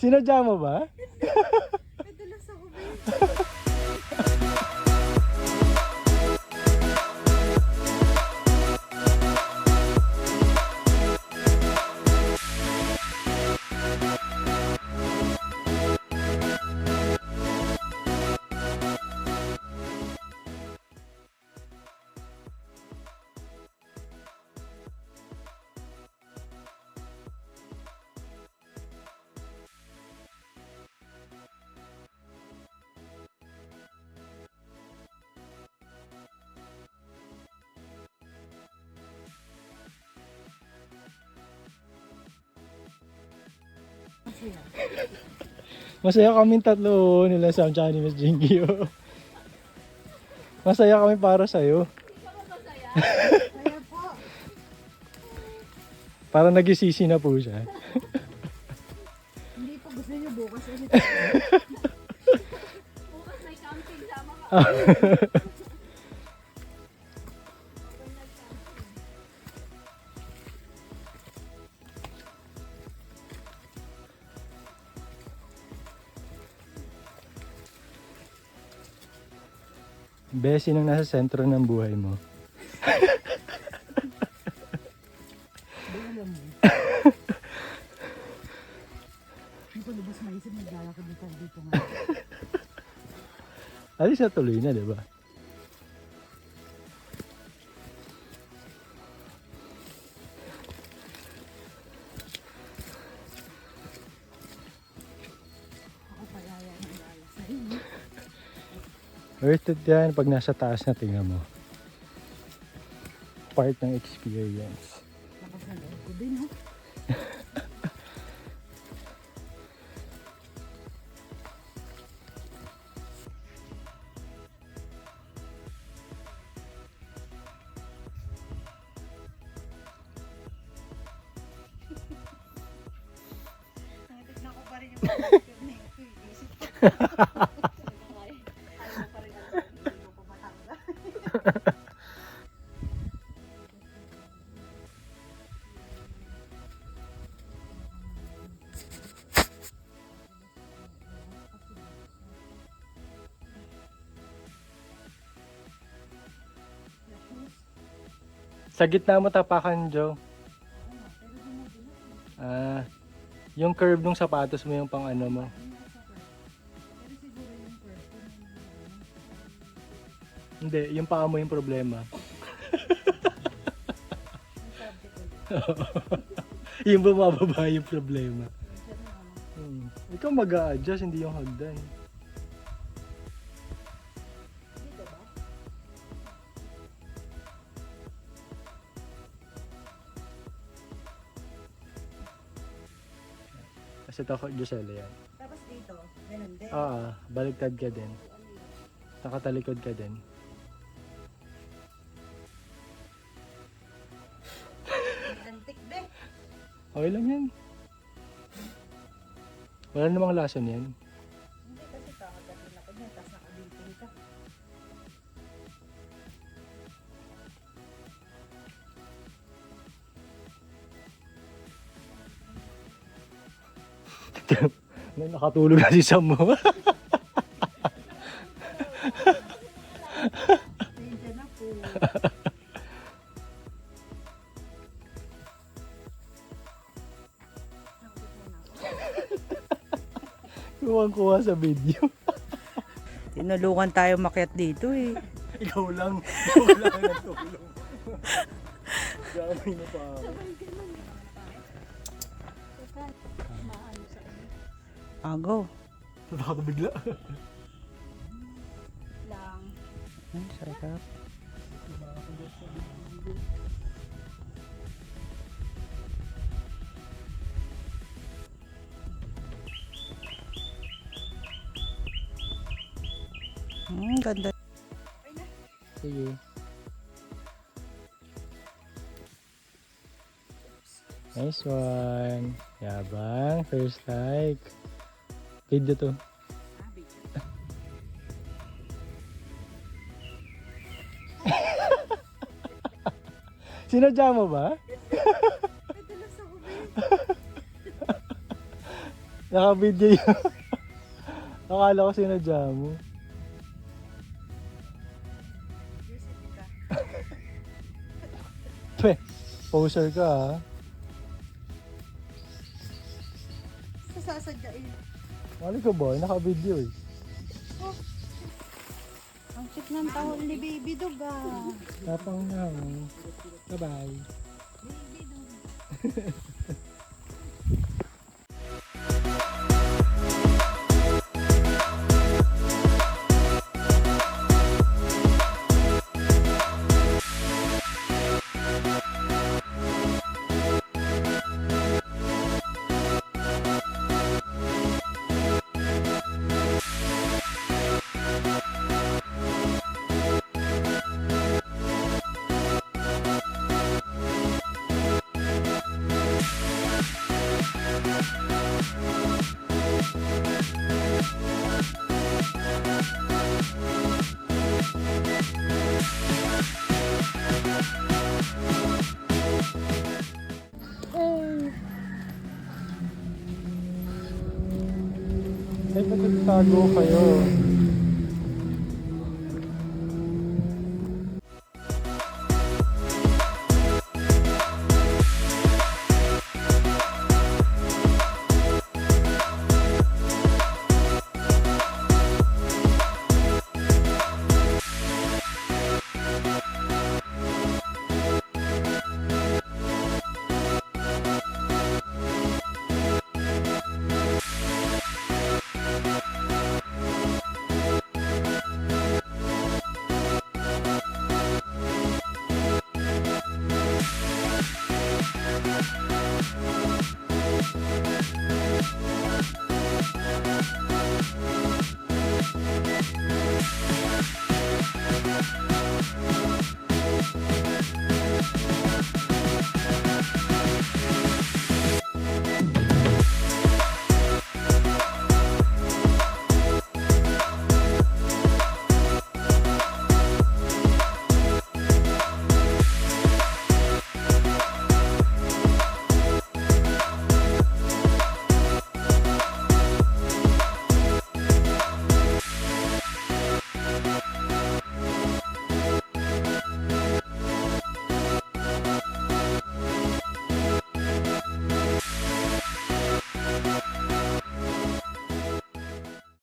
Sinadya mo ba? Nadulas ako ba? Masaya kaming tatlo nila Sam tsaka ni Miss Jingy. Oh. Masaya kami para sa'yo. Kaya po. Para nagisisi na po siya. Hindi po gusto niyo bukas ulit. Bukas may camping sama ka. Besi nang nasa sentro ng buhay mo. Hindi ko lubos maisip naglalakad dito nga. Alis na tuloy na, di ba? Ako pa yaya ng gala sa inyo. Worth it yan pag nasa taas na tingnan mo. Part ng experience. Tapos na loob ko din ha. Tignan ko pa rin yung picture na ito. Isip ko. Ayaw mo pa rin ang hindi ko pa matangga. Sa gitna mo tapakan, Joe. Ah, yung curve ng sapatos mo yung pang ano mo. Hindi, yung paa mo yung problema. Yung bumababa yung problema. Ikaw mag-a-adjust, hindi yung hagdan. Kasi tako Giselle yan. Tapos dito, ganun din. Baligtad ka din. Nakatalikod ka din. Antik din. Okay lang yan. Wala namang lason yan. Hindi kasi kakagatin ako niya, tapos nakabinting ka. Nakatulog na si Sam mo. Ayun na po. Kuwang-kuha sa video. Tinulungan tayo makyat dito eh. Ikaw lang. Ikaw lang ang natulong. Gamay na pa ako. Agaw. Baka bigla. Lang. Ay, sarap. Ganda. Sige. Nice one. Yabang. First like. Video to. Sinadya mo ba? Nadulas ako ba? Naka-video yun. Akala ko sinadya mo. Jessica ka. Peh, poser ka ha. Sasadyain. Mali ko boy, naka-video eh. Oh. Ang cute ng tahol ni Baby Dog ah. Tapang na. Bye-bye. Baby Dog. Ay, pagkatago kayo.